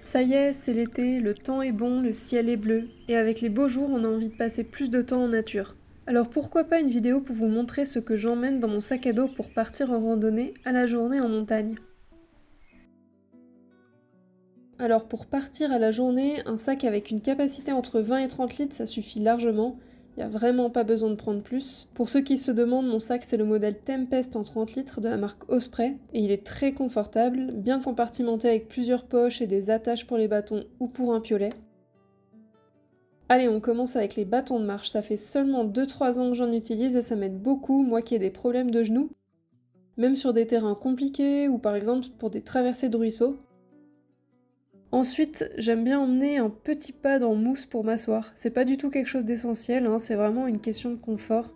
Ça y est, c'est l'été, le temps est bon, le ciel est bleu, et avec les beaux jours, on a envie de passer plus de temps en nature. Alors pourquoi pas une vidéo pour vous montrer ce que j'emmène dans mon sac à dos pour partir en randonnée à la journée en montagne. Alors pour partir à la journée, un sac avec une capacité entre 20 et 30 litres, ça suffit largement. Il n'y a vraiment pas besoin de prendre plus. Pour ceux qui se demandent, mon sac c'est le modèle Tempest en 30 litres de la marque Osprey, et il est très confortable, bien compartimenté avec plusieurs poches et des attaches pour les bâtons ou pour un piolet. Allez, on commence avec les bâtons de marche. Ça fait seulement 2-3 ans que j'en utilise et ça m'aide beaucoup, moi qui ai des problèmes de genoux, même sur des terrains compliqués ou par exemple pour des traversées de ruisseaux. Ensuite, j'aime bien emmener un petit pad en mousse pour m'asseoir. C'est pas du tout quelque chose d'essentiel, hein, c'est vraiment une question de confort.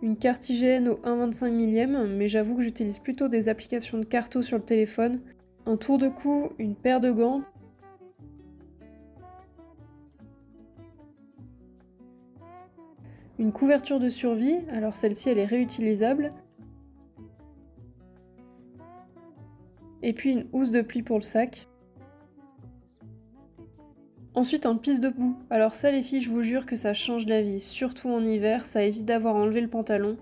Une carte IGN au 1,25 millième, mais j'avoue que j'utilise plutôt des applications de carto sur le téléphone. Un tour de cou, une paire de gants. Une couverture de survie, alors celle-ci elle est réutilisable. Et puis une housse de pli pour le sac. Ensuite un pisse de boue. Alors ça les filles, je vous jure que ça change la vie, surtout en hiver, ça évite d'avoir enlevé le pantalon.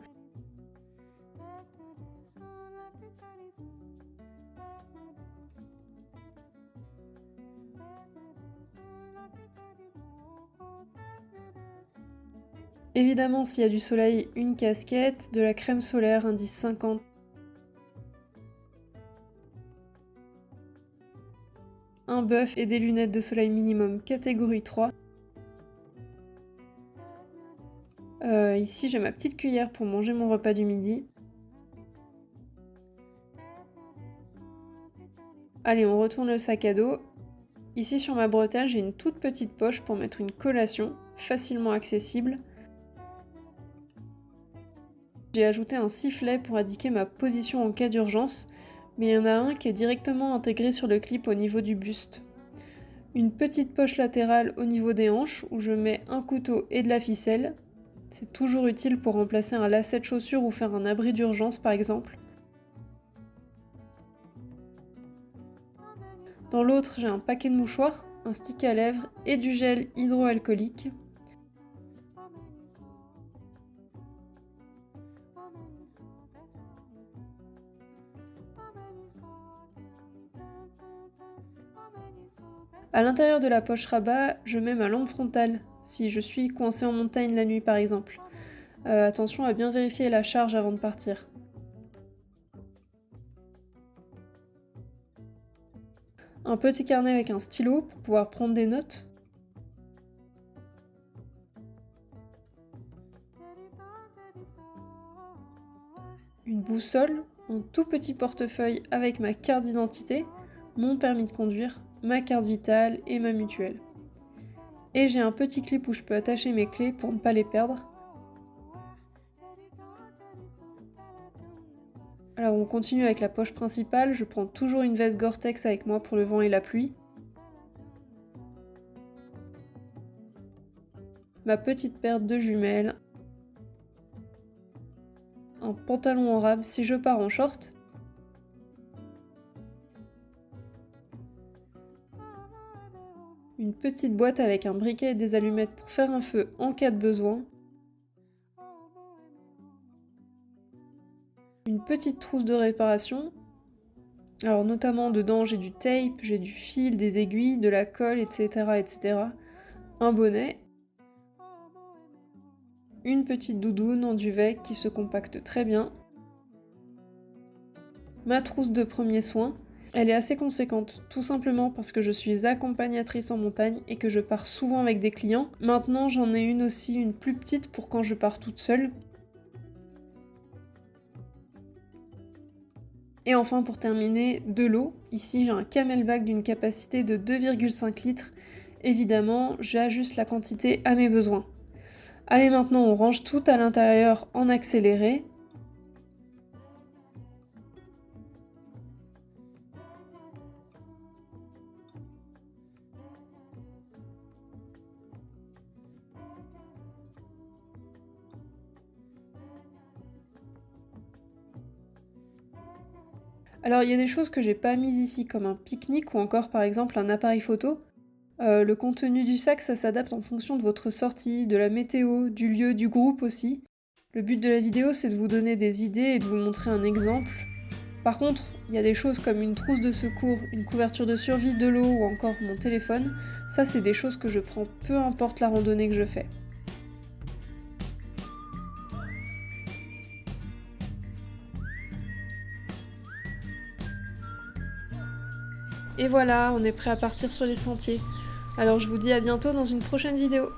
Évidemment, s'il y a du soleil, une casquette, de la crème solaire, indice 50. Un buff et des lunettes de soleil minimum catégorie 3. Ici, j'ai ma petite cuillère pour manger mon repas du midi. Allez, on retourne le sac à dos. Ici, sur ma bretelle, j'ai une toute petite poche pour mettre une collation, facilement accessible. J'ai ajouté un sifflet pour indiquer ma position en cas d'urgence, mais il y en a un qui est directement intégré sur le clip au niveau du buste. Une petite poche latérale au niveau des hanches où je mets un couteau et de la ficelle. C'est toujours utile pour remplacer un lacet de chaussure ou faire un abri d'urgence par exemple. Dans l'autre, j'ai un paquet de mouchoirs, un stick à lèvres et du gel hydroalcoolique. À l'intérieur de la poche rabat, je mets ma lampe frontale, si je suis coincée en montagne la nuit par exemple. Attention à bien vérifier la charge avant de partir. Un petit carnet avec un stylo pour pouvoir prendre des notes. Une boussole, un tout petit portefeuille avec ma carte d'identité, mon permis de conduire, ma carte vitale et ma mutuelle. Et j'ai un petit clip où je peux attacher mes clés pour ne pas les perdre. Alors on continue avec la poche principale, je prends toujours une veste Gore-Tex avec moi pour le vent et la pluie. Ma petite paire de jumelles. Un pantalon en rab si je pars en short. Une petite boîte avec un briquet et des allumettes pour faire un feu en cas de besoin. Une petite trousse de réparation. Alors notamment dedans j'ai du tape, j'ai du fil, des aiguilles, de la colle, etc. etc. Un bonnet. Une petite doudoune en duvet qui se compacte très bien. Ma trousse de premiers soins. Elle est assez conséquente, tout simplement parce que je suis accompagnatrice en montagne et que je pars souvent avec des clients. Maintenant j'en ai une aussi, une plus petite pour quand je pars toute seule. Et enfin pour terminer, de l'eau. Ici j'ai un camelback d'une capacité de 2,5 litres. Évidemment, j'ajuste la quantité à mes besoins. Allez, maintenant on range tout à l'intérieur en accéléré. Alors il y a des choses que j'ai pas mises ici, comme un pique-nique ou encore par exemple un appareil photo. Le contenu du sac, ça s'adapte en fonction de votre sortie, de la météo, du lieu, du groupe aussi. Le but de la vidéo, c'est de vous donner des idées et de vous montrer un exemple. Par contre, il y a des choses comme une trousse de secours, une couverture de survie, de l'eau ou encore mon téléphone. Ça, c'est des choses que je prends peu importe la randonnée que je fais. Et voilà, on est prêt à partir sur les sentiers. Alors je vous dis à bientôt dans une prochaine vidéo.